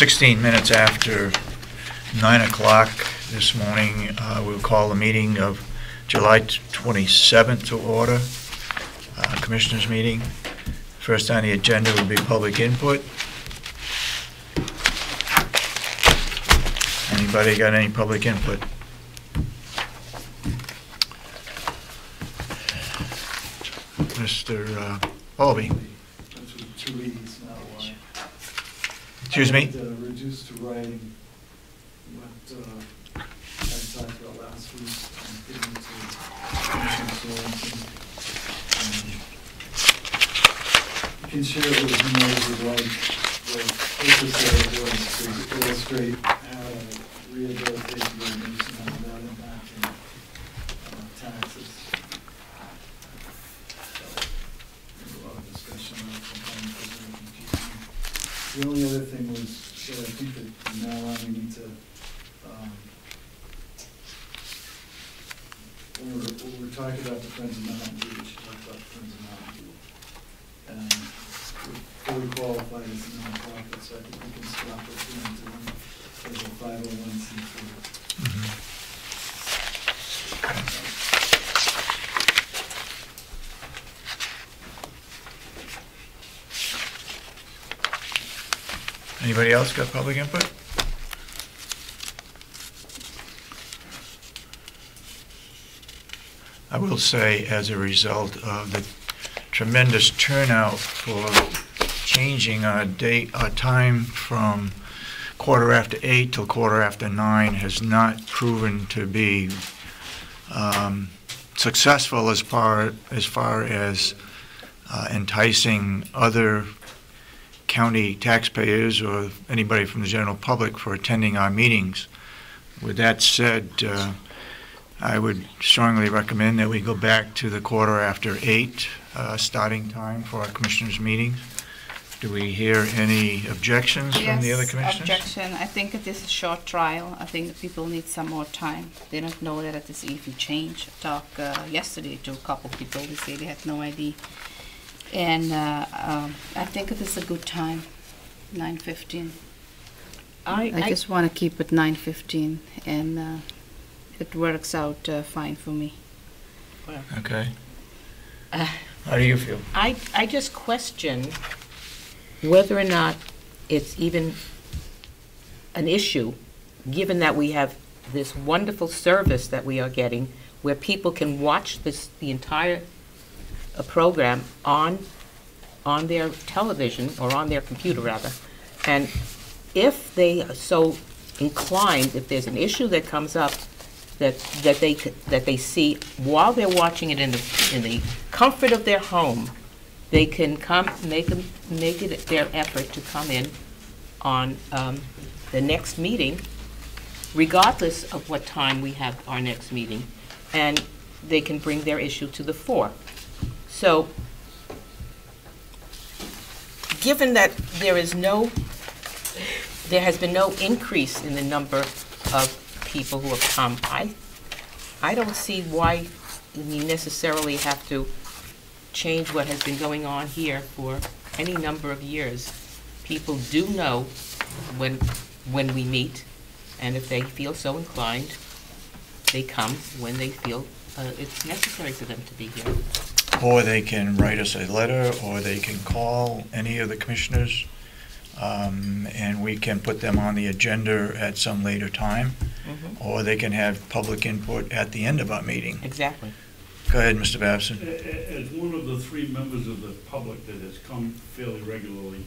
16 minutes after 9 o'clock this morning, we'll call the meeting of July 27th to order, Commissioners meeting. First on the agenda will be public input. Anybody got any public input? Mr. Albee. Two readings now. Excuse me? Reduced to writing what I talked about last week and getting to you can share it with whomever you'd like. The purpose of it was to illustrate how rehabilitation ordinance and that impacting taxes. A lot of discussion on it sometimes because they're confusing. The only other thing was that I think that from now on we need to, when we're talking about the Friends of Mountain View, we should talk about the Friends of Mountain View. And we're fully qualified as a nonprofit, so I think we can stop it into one as a 501c3. Anybody else got public input? I will say, as a result of the tremendous turnout for changing our time from 8:15 till 9:15 has not proven to be successful as far as enticing other county taxpayers or anybody from the general public for attending our meetings. With that said, I would strongly recommend that we go back to the 8:15 starting time for our commissioners' meetings. Do we hear any objections from the other commissioners? Yes, objection. I think it is a short trial. I think that people need some more time. They don't know that it is easy change. I talked yesterday to a couple of people. They say they had no idea. And I think it is a good time, 9:15. I just want to keep it 9:15, and it works out fine for me. Well, okay. How do you feel? I just question whether or not it's even an issue, given that we have this wonderful service that we are getting, where people can watch the entire a program on their television or on their computer rather, and if they are so inclined, if there's an issue that comes up that they see while they're watching it in the comfort of their home, they can make it their effort to come in on the next meeting, regardless of what time we have our next meeting, and they can bring their issue to the fore. So, given that there has been no increase in the number of people who have come, I don't see why we necessarily have to change what has been going on here for any number of years. People do know when we meet, and if they feel so inclined, they come when they feel it's necessary for them to be here. Or they can write us a letter, or they can call any of the commissioners, and we can put them on the agenda at some later time, or they can have public input at the end of our meeting. Exactly. Go ahead, Mr. Babson. As one of the 3 members of the public that has come fairly regularly,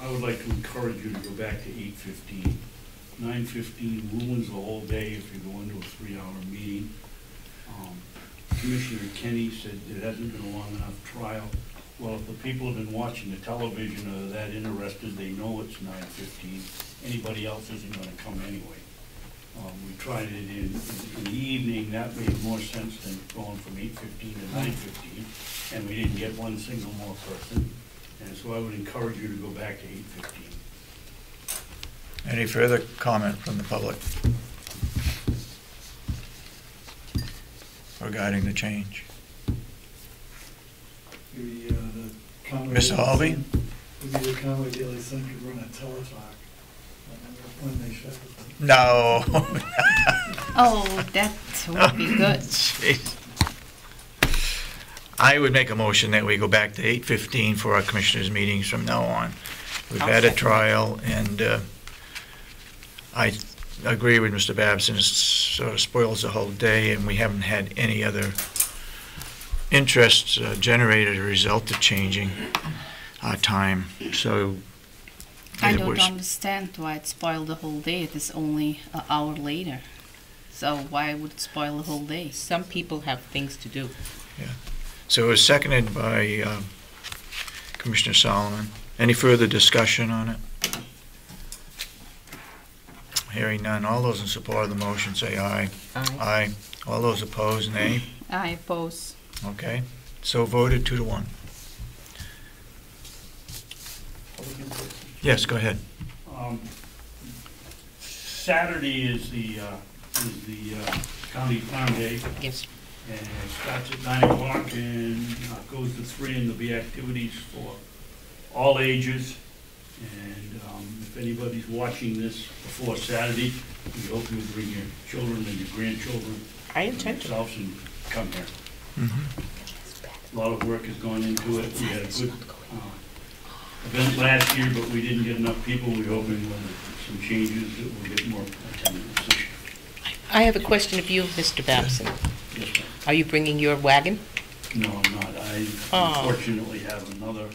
I would like to encourage you to go back to 8:15. 9:15 ruins the whole day if you go into a 3-hour meeting. Commissioner Kenny said it hasn't been a long enough trial. Well, if the people have been watching the television or that interested, they know it's 9:15. Anybody else isn't going to come anyway. We tried it in the evening. That made more sense than going from 8:15 to 9:15, and we didn't get one single more person. And so I would encourage you to go back to 8:15. Any further comment from the public regarding the change? Maybe the Mr. Albee? Maybe the Conway Daily Sun could run a teletalk When they shut it. No. Oh, that would be good. Jeez. I would make a motion that we go back to 8:15 for our commissioners' meetings from now on. We've I'll had a second. trial, and I agree with Mr. Babson, it sort of spoils the whole day, and we haven't had any other interest generated as a result of changing our time, so I it don't was, understand why it spoiled the whole day. It is only an hour later. So why would it spoil the whole day? Some people have things to do. so it was seconded by Commissioner Solomon. Any further discussion on it? Hearing none. All those in support of the motion say aye. Aye. Aye. All those opposed, nay. I oppose. Okay, so voted 2-1. Public input. Yes, go ahead. Saturday is the county farm day, Yes. and it starts at 9 o'clock and goes to 3, and there'll be activities for all ages. And if anybody's watching this before Saturday, we hope you'll bring your children and your grandchildren, I intend to. yourselves, and come here. Mhm. A lot of work has gone into it. We had a good event last year, but we didn't get enough people. We're hoping with some changes that we'll get more attendance this year. I have a question of you, Mr. Babson. Yes, ma'am. Are you bringing your wagon? No, I'm not. I Oh. unfortunately have another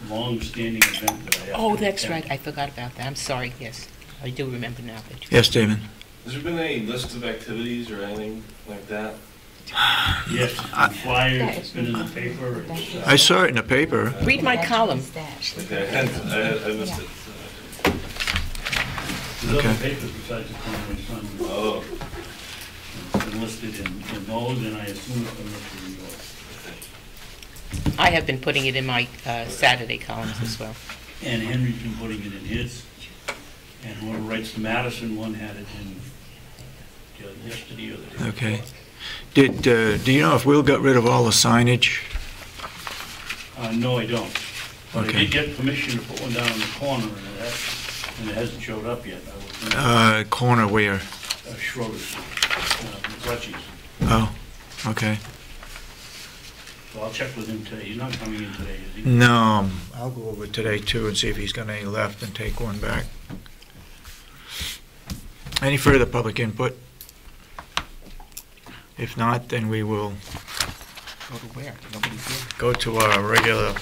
long-standing event that I have. Oh, to that's attend. right. I forgot about that. I'm sorry. Yes. I do remember now. That you- Yes, David? Has there been any list of activities or anything like that? Yes, it's been flyers, it's been in the paper. It's, I saw it in the paper. Read my column. Okay, I missed it. There's other Okay. papers besides the Conway Sun. Oh, It's been listed in those, and I assume it's been listed in yours. I have been putting it in my Saturday columns as well. And Henry's been putting it in his. And whoever writes the Madison one had it in yesterday or the day Okay. before. Do you know if Will got rid of all the signage? No, I don't. But I Okay. did get permission to put one down in the corner, and it hasn't showed up yet. I was Corner where? Schroeder's, Clutchies. Oh, okay. So I'll check with him today. He's not coming in today, is he? No, I'll go over today too and see if he's got any left and take one back. Any further public input? If not, then we will Go to where? Nobody's here. go to our regular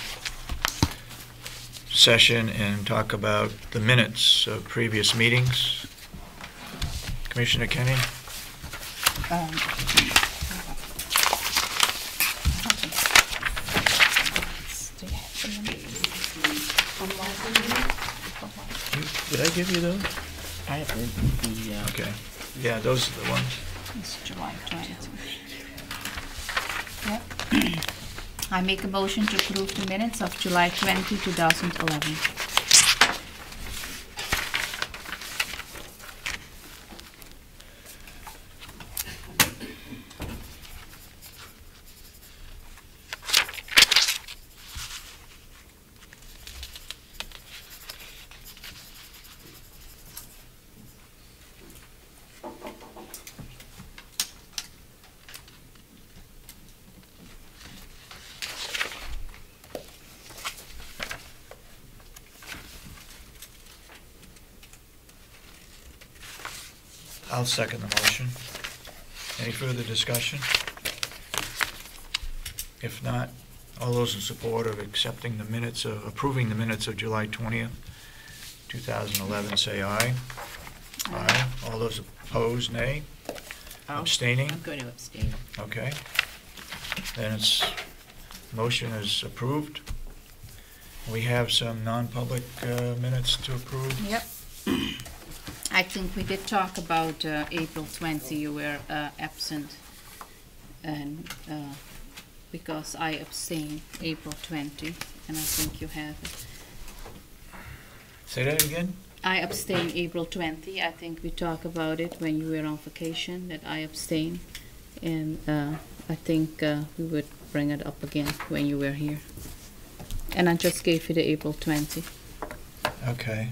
session and talk about the minutes of previous meetings. Commissioner Kenny? Did I give you those? I have the Okay. Yeah, those are the ones. It's July 20. Yep. I make a motion to approve the minutes of July 20, 2011. I'll second the motion. Any further discussion? If not, all those in support of accepting the minutes, of approving the minutes of July 20th, 2011, say aye. Aye. All those opposed, nay. Abstaining? I'm going to abstain. Okay. Then it's, motion is approved. We have some non-public minutes to approve. Yep. I think we did talk about April 20, you were absent, and because I abstained April 20, and I think you have it. Say that again? I abstained April 20, I think we talked about it when you were on vacation, that I abstained, and I think we would bring it up again when you were here. And I just gave you the April 20. Okay.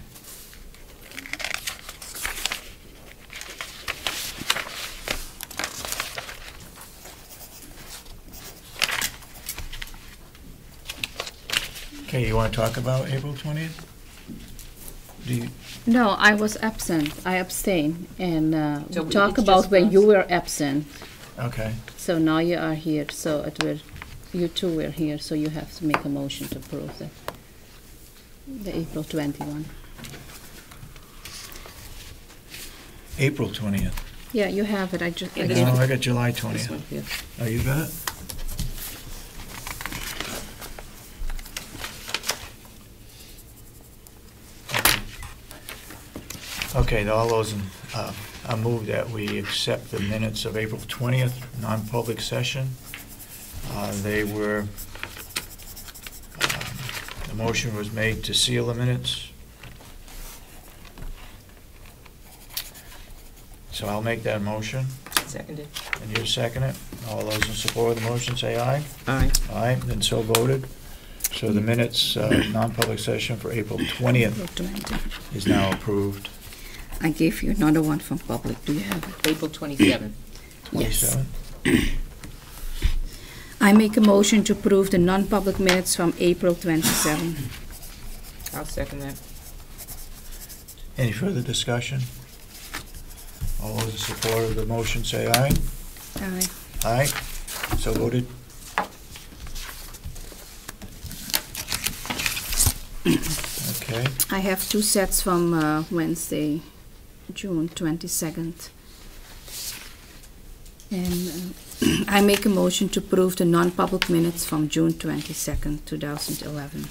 Okay, you want to talk about April 20th? Do you, No, I was absent. I abstained. And So we talk it's about just when us? you were absent. okay. So now you are here, so it will, you two were here, so you have to make a motion to approve the April 21. April 20th. Yeah, you have it. I just, I Yeah, gave No, it. I got July This 20th. one here. Oh, you got it? Okay, all those, I move that we accept the minutes of April 20th, non-public session. They were, the motion was made to seal the minutes. So I'll make that motion, Seconded. and you second it. All those in support of the motion, say aye. Aye. Aye, then so voted. So the minutes, non-public session for April 20th April 20. is now approved. I gave you another one from public. Do you have it? April 27th. 27. I make a motion to approve the non-public minutes from April 27. I'll second that. Any further discussion? All those in support of the motion, say aye. Aye. Aye, so voted. Okay, I have two sets from Wednesday, June 22nd. And I make a motion to approve the non-public minutes from June 22nd, 2011.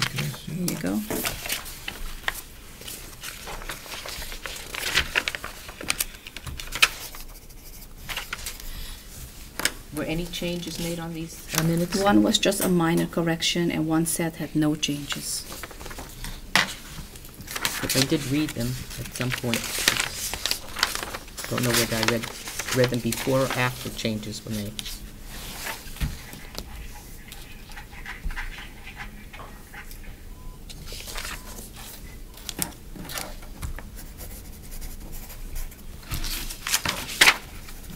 okay, Here you go. Were any changes made on these minutes? One was just a minor correction and one set had no changes. But I did read them at some point. Don't know whether I read them before or after changes were made.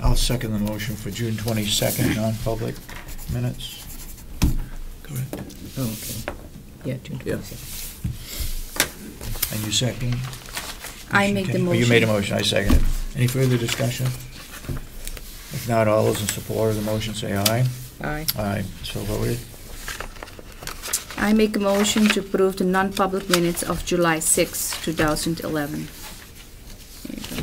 I'll second the motion for June 22nd, non-public minutes. Correct. Oh, okay. Yeah, June 27th. And you second? I make the Oh, motion. you made a motion, I second it. Any further discussion? If not, all those in support of the motion, say aye. Aye. Aye, so voted. I make a motion to approve the non-public minutes of July 6, 2011. There you go.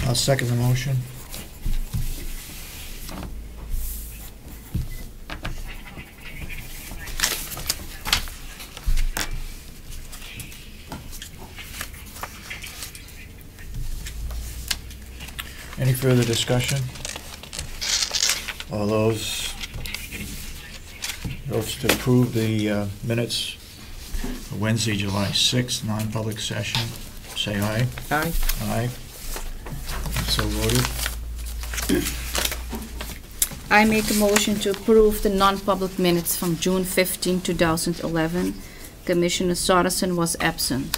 I'll second the motion. Any further discussion? All those votes to approve the minutes for Wednesday, July 6th, non-public session, say aye. Aye. Aye. So voted. I make a motion to approve the non-public minutes from June 15, 2011. Commissioner Sorensen was absent.